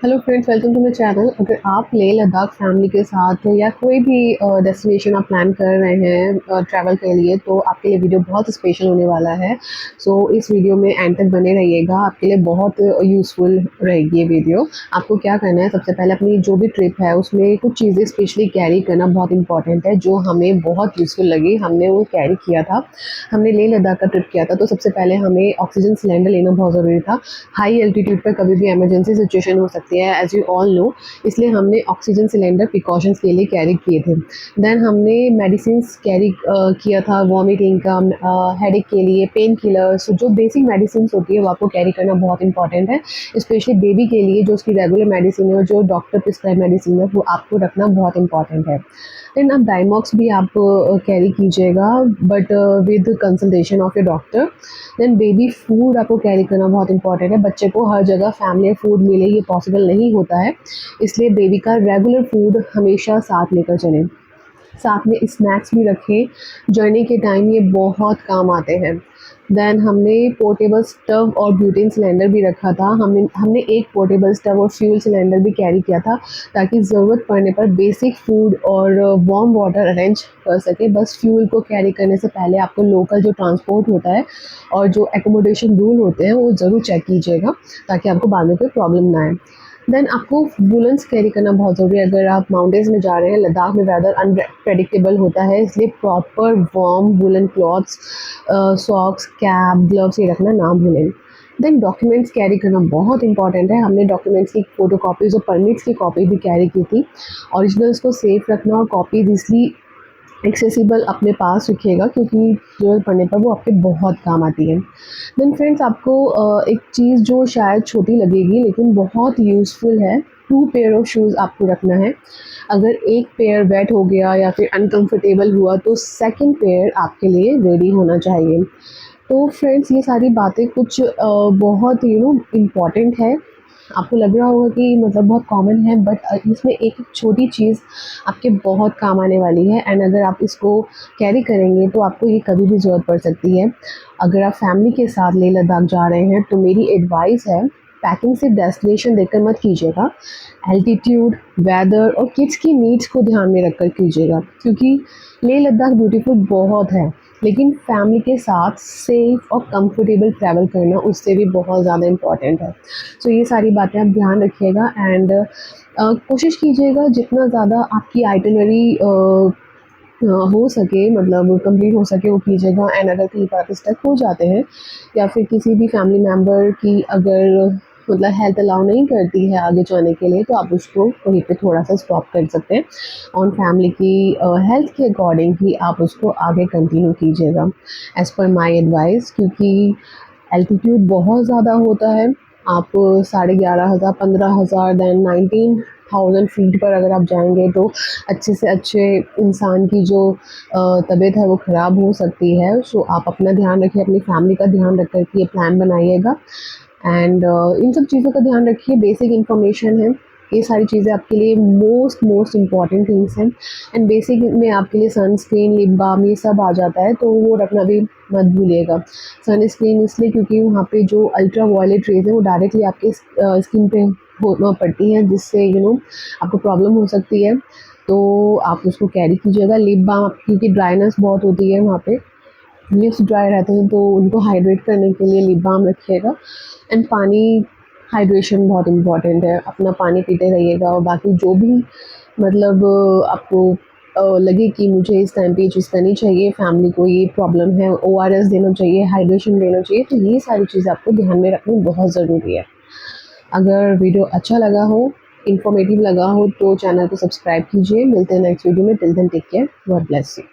Hello friends, welcome to my channel. अगर आप Leh Ladakh family के साथ या कोई भी डेस्टिनेशन आप प्लान कर रहे हैं ट्रैवल के लिए, तो आपके लिए वीडियो बहुत स्पेशल होने वाला है। सो इस वीडियो में एंड तक बने रहिएगा, आपके लिए बहुत यूज़फुल रहेगी ये वीडियो। आपको क्या करना है, सबसे पहले अपनी जो भी ट्रिप है उसमें कुछ चीज़ें स्पेशली कैरी करना बहुत इंपॉर्टेंट है, जो हमें बहुत यूज़फुल लगी। हमने वो कैरी किया था, हमने लेह लद्दाख का ट्रिप किया था। तो सबसे पहले हमें ऑक्सीजन सिलेंडर लेना बहुत ज़रूरी था। हाई एल्टीट्यूड पर कभी भी इमरजेंसी सिचुएशन हो सकती है, एज यू ऑल नो। इसलिए हमने ऑक्सीजन सिलेंडर प्रिकॉशंस के लिए कैरी किए थे। देन हमने मेडिसिन कैरी किया था, वॉमिटिंग का, हेडेक के लिए, पेन किलर्स, जो बेसिक मेडिसिन होती है वो आपको कैरी करना बहुत इंपॉर्टेंट है। स्पेशली बेबी के लिए जो उसकी रेगुलर मेडिसिन है और जो डॉक्टर प्रिस्क्राइब मेडिसिन है वो आपको रखना बहुत इंपॉर्टेंट है। देन आप डायमॉक्स भी आप कैरी कीजिएगा, but with consultation of your doctor. Then baby food आपको कैरी करना बहुत इंपॉर्टेंट है। बच्चे को हर जगह फैमिली फूड मिले ये पॉसिबल नहीं होता है, इसलिए बेबी का रेगुलर फूड हमेशा साथ लेकर चलें। साथ में स्नैक्स भी रखें, जर्नी के टाइम ये बहुत काम आते हैं। देन हमने पोर्टेबल स्टव और ब्यूटेन सिलेंडर भी रखा था। हमने हमने एक पोर्टेबल स्टव और फ्यूल सिलेंडर भी कैरी किया था, ताकि ज़रूरत पड़ने पर बेसिक फूड और वार्म वाटर अरेंज कर सकें। बस फ्यूल को कैरी करने से पहले आपको लोकल जो ट्रांसपोर्ट होता है और जो एकोमोडेशन रूल होते हैं वो ज़रूर चेक कीजिएगा, ताकि आपको बाद में कोई प्रॉब्लम ना आए। देन आपको वूलन्स कैरी करना बहुत ज़रूरी है। अगर आप माउंटेन्स में जा रहे हैं, लद्दाख में वेदर अनप्रेडिक्टेबल होता है, इसलिए proper warm woollen clothes, socks, cap, gloves ये रखना ना भूलें। देन डॉक्यूमेंट्स कैरी करना बहुत इंपॉर्टेंट है। हमने डॉक्यूमेंट्स की फ़ोटो कॉपीज़ और परमिट्स की कॉपी भी कैरी की थी। ओरिजिनल्स को सेफ रखना और कॉपीज़ इसलिए एक्सेसिबल अपने पास रखिएगा, क्योंकि ज़रूरत पड़ने पर वो आपके बहुत काम आती है। देन फ्रेंड्स, आपको एक चीज़ जो शायद छोटी लगेगी लेकिन बहुत यूज़फुल है, 2 पेयर ऑफ शूज़ आपको रखना है। अगर एक पेयर वेट हो गया या फिर अनकंफर्टेबल हुआ तो सेकंड पेयर आपके लिए रेडी होना चाहिए। तो फ्रेंड्स, ये सारी बातें कुछ बहुत इम्पॉर्टेंट है। आपको लग रहा होगा कि मतलब बहुत कॉमन है, बट इसमें एक छोटी चीज़ आपके बहुत काम आने वाली है। एंड अगर आप इसको कैरी करेंगे तो आपको ये कभी भी ज़रूरत पड़ सकती है। अगर आप फैमिली के साथ लेह लद्दाख जा रहे हैं तो मेरी एडवाइस है, पैकिंग सिर्फ डेस्टिनेशन देखकर मत कीजिएगा। एल्टीट्यूड, वेदर और किड्स की नीड्स को ध्यान में रखकर कीजिएगा, क्योंकि लेह लद्दाख ब्यूटीफुल बहुत है, लेकिन फैमिली के साथ सेफ और कंफर्टेबल ट्रैवल करना उससे भी बहुत ज़्यादा इम्पॉर्टेंट है। सो ये सारी बातें आप ध्यान रखिएगा। एंड कोशिश कीजिएगा जितना ज़्यादा आपकी आइटिनरी हो सके, मतलब कंप्लीट हो सके, वो कीजिएगा। एंड अगर कहीं पर आप स्टक हो जाते हैं या फिर किसी भी फैमिली मेम्बर की अगर मतलब हेल्थ अलाउ नहीं करती है आगे जाने के लिए, तो आप उसको वहीं पे थोड़ा सा स्टॉप कर सकते हैं। ऑन फैमिली की हेल्थ के अकॉर्डिंग ही आप उसको आगे कंटिन्यू कीजिएगा, एज़ पर माय एडवाइस। क्योंकि एल्टीट्यूड बहुत ज़्यादा होता है। आप 11,500, 15,000, देन 19,000 फीट पर अगर आप जाएंगे तो अच्छे से अच्छे इंसान की जो तबीयत है वो ख़राब हो सकती है। सो आप अपना ध्यान रखिए, अपनी फैमिली का ध्यान रख कर के ये प्लान बनाइएगा। एंड इन सब चीज़ों का ध्यान रखिए। बेसिक इन्फॉर्मेशन है, ये सारी चीज़ें आपके लिए मोस्ट इम्पॉर्टेंट थिंग्स हैं। एंड बेसिक में आपके लिए सनस्क्रीन, लिप बाम ये सब आ जाता है, तो वो रखना भी मत भूलिएगा। सनस्क्रीन इसलिए क्योंकि वहाँ पे जो अल्ट्रा वायलेट रेज है वो डायरेक्टली आपके स्किन पे पड़ती हैं, जिससे आपको प्रॉब्लम हो सकती है, तो आप उसको कैरी कीजिएगा। लिप बाम, क्योंकि ड्राइनेस बहुत होती है वहाँ पे, लिप्स ड्राई रहते हैं, तो उनको हाइड्रेट करने के लिए लिप बाम रखिएगा। एंड पानी, हाइड्रेशन बहुत इम्पॉर्टेंट है, अपना पानी पीते रहिएगा। और बाकी जो भी मतलब आपको लगे कि मुझे इस टाइम पे ये चीज़ करनी चाहिए, फैमिली को ये प्रॉब्लम है, ओआरएस देना चाहिए, हाइड्रेशन देना चाहिए, तो ये सारी चीज़ें आपको ध्यान में रखनी बहुत ज़रूरी है। अगर वीडियो अच्छा लगा हो, इन्फॉर्मेटिव लगा हो, तो चैनल को सब्सक्राइब कीजिए। मिलते हैं नेक्स्ट वीडियो में। Till then take care, God bless you.